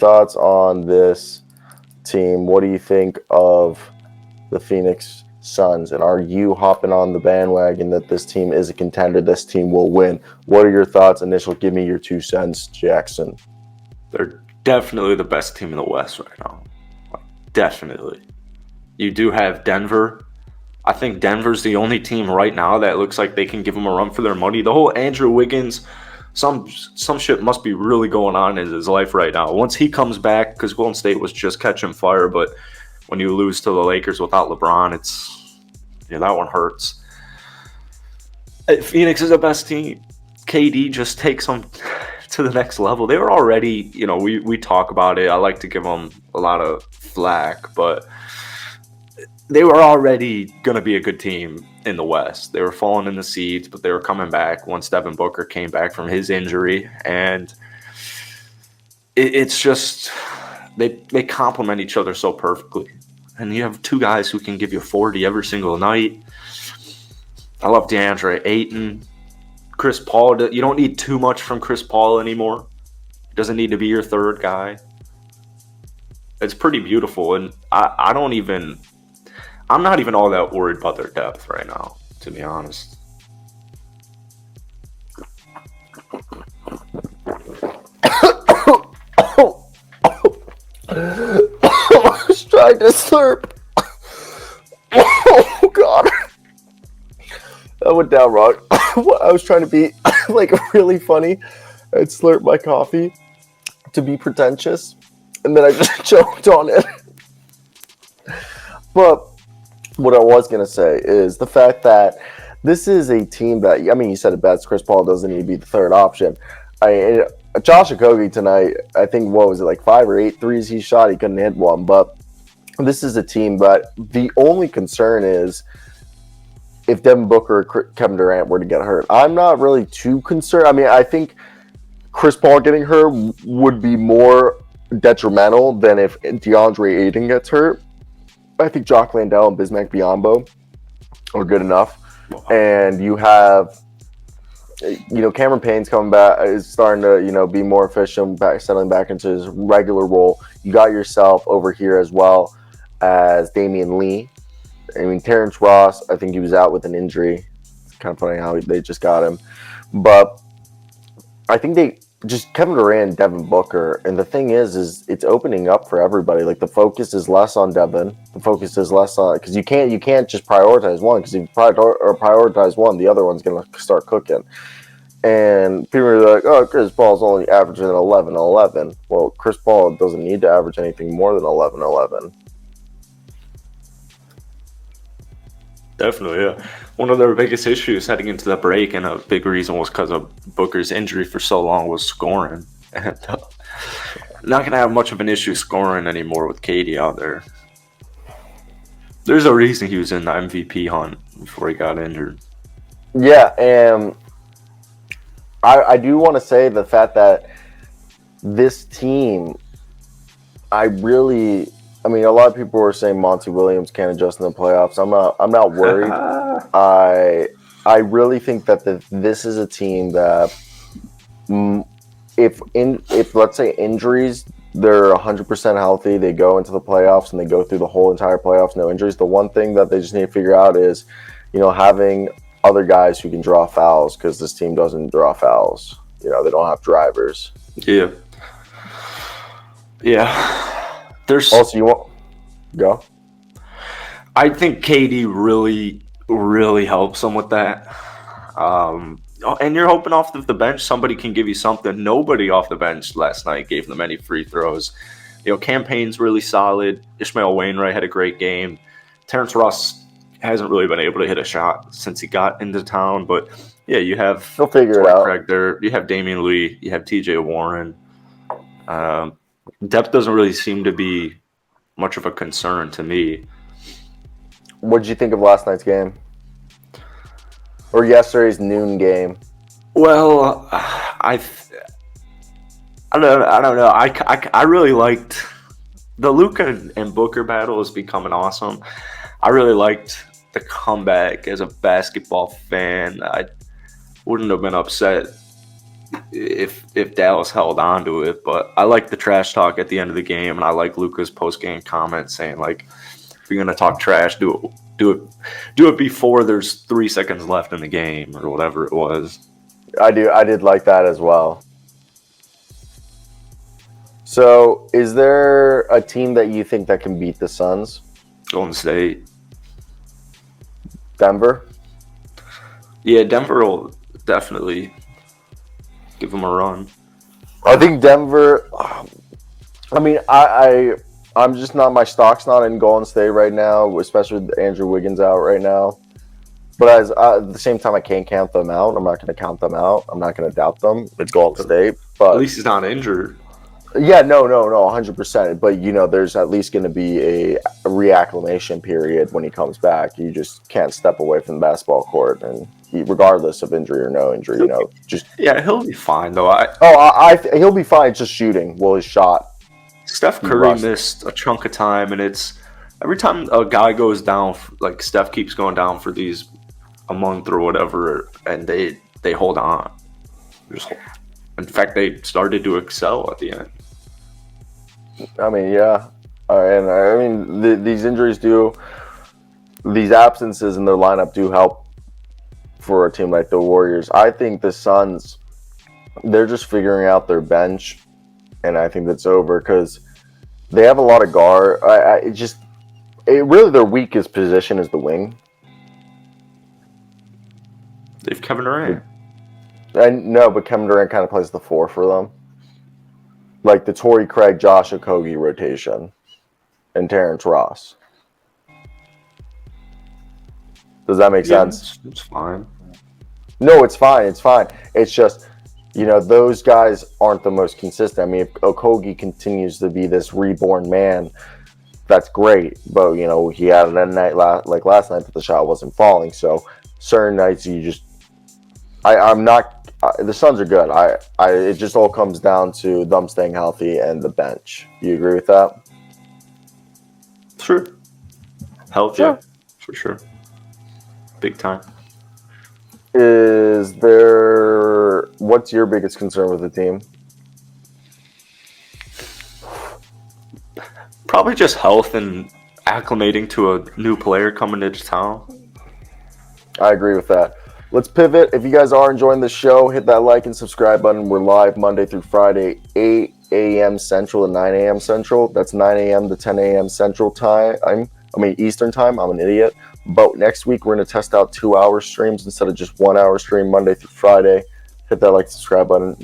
thoughts on this team. What do you think of the Phoenix Suns? And are you hopping on the bandwagon that this team is a contender, this team will win? What are your thoughts? Initial, give me your 2 cents, Jackson. They're definitely the best team in the West right now. Definitely. You do have Denver. I think Denver's the only team right now that looks like they can give them a run for their money. The whole Andrew Wiggins, some shit must be really going on in his life right now. Once he comes back, because Golden State was just catching fire, but when you lose to the Lakers without LeBron, that one hurts. Phoenix is the best team. KD just takes them to the next level. They were already, we talk about it. I like to give them a lot of flack, but they were already going to be a good team in the West. They were falling in the seeds, but they were coming back once Devin Booker came back from his injury. And it's just they complement each other so perfectly. And you have 2 guys who can give you 40 every single night. I love DeAndre Ayton. Chris Paul, you don't need too much from Chris Paul anymore. He doesn't need to be your third guy. It's pretty beautiful. And I'm not even all that worried about their depth right now, to be honest. I was trying to slurp. Oh, God. That went down wrong. I was trying to be really funny and slurp my coffee to be pretentious, and then I just choked on it. But what I was going to say is the fact that this is a team that, you said it best, Chris Paul doesn't need to be the third option. Josh Okogie tonight, I think, 5 or 8 threes he shot? He couldn't hit one. But this is a team that the only concern is if Devin Booker or Kevin Durant were to get hurt. I'm not really too concerned. I think Chris Paul getting hurt would be more detrimental than if DeAndre Ayton gets hurt. I think Jock Landale and Bismack Biyombo are good enough. And you have, Cameron Payne's coming back, is starting to, be more efficient, settling back into his regular role. You got yourself over here as well as Damian Lee. Terrence Ross, I think he was out with an injury. It's kind of funny how they just got him. But I think Kevin Durant, Devin Booker, and the thing is it's opening up for everybody. The focus is less on Devin. The focus is less on, because you can't just prioritize one, because if you prioritize one, the other one's going to start cooking. And people are like, oh, Chris Paul's only averaging 11-11. Well, Chris Paul doesn't need to average anything more than 11-11. Definitely, yeah. One of their biggest issues heading into the break, and a big reason was because of Booker's injury for so long, was scoring. And not going to have much of an issue scoring anymore with KD out there. There's a reason he was in the MVP hunt before he got injured. Yeah, and I do want to say the fact that this team, a lot of people were saying Monty Williams can't adjust in the playoffs. I'm not worried. I really think that this is a team that, if let's say injuries, they're 100% healthy, they go into the playoffs and they go through the whole entire playoffs, no injuries. The one thing that they just need to figure out is, having other guys who can draw fouls, because this team doesn't draw fouls. They don't have drivers. Yeah. There's also, you want go. I think KD really, really helps them with that. And you're hoping off of the bench somebody can give you something. Nobody off the bench last night gave them any free throws. Campaign's really solid. Ishmael Wainwright had a great game. Terrence Ross hasn't really been able to hit a shot since he got into town. But, yeah, you have he'll figure it out. Craig there. You have Damian Lee. You have TJ Warren. Depth doesn't really seem to be much of a concern to me. What did you think of last night's game? Or yesterday's noon game? Well, I don't know. I really liked the Luka and Booker battle is becoming awesome. I really liked the comeback as a basketball fan. I wouldn't have been upset if Dallas held on to it. But I like the trash talk at the end of the game, and I like Luka's post game comment saying like, if you're gonna talk trash, do it before there's 3 seconds left in the game or whatever it was. I did like that as well. So, is there a team that you think that can beat the Suns? Golden State. Denver? Yeah, Denver will definitely give them a run. I think Denver. I mean, I'm just not, my stock's not in Golden State right now, especially with Andrew Wiggins out right now. But at the same time, I can't count them out. I'm not going to count them out. I'm not going to doubt them. It's Golden State, but At least he's not injured. yeah, no, 100%. But there's at least going to be a reacclimation period when he comes back. You just can't step away from the basketball court, and regardless of injury or no injury, just Yeah, he'll be fine though. he'll be fine. It's just shooting. Well, his shot. Steph Curry missed a chunk of time, and it's every time a guy goes down, like Steph keeps going down for a month or whatever, and they hold on. In fact, they started to excel at the end. I mean, yeah, and I mean these injuries these absences in their lineup do help for a team like the Warriors. I think the Suns, they're just figuring out their bench, and I think that's over because they have a lot of guard. Really their weakest position is the wing. They've Kevin Durant. I know, but Kevin Durant kind of plays the 4 for them. Like the Torrey Craig, Josh Okogie rotation, and Terrence Ross. Does that make sense? It's fine. No, it's fine. It's fine. It's just, those guys aren't the most consistent. I mean, if Okogie continues to be this reborn man, that's great. But, he had a night like last night that the shot wasn't falling. So certain nights I'm not. The Suns are good. It just all comes down to them staying healthy and the bench. You agree with that? Sure. Health, Sure. yeah, for sure. Big time. What's your biggest concern with the team? Probably just health and acclimating to a new player coming into town. I agree with that. Let's pivot. If you guys are enjoying the show, hit that like and subscribe button. We're live Monday through Friday, 8 a.m. Central to 9 a.m. Central. That's 9 a.m. to 10 a.m. Central time. Eastern time. I'm an idiot. But next week, we're going to test out 2-hour streams instead of just 1-hour stream Monday through Friday. Hit that like, subscribe button.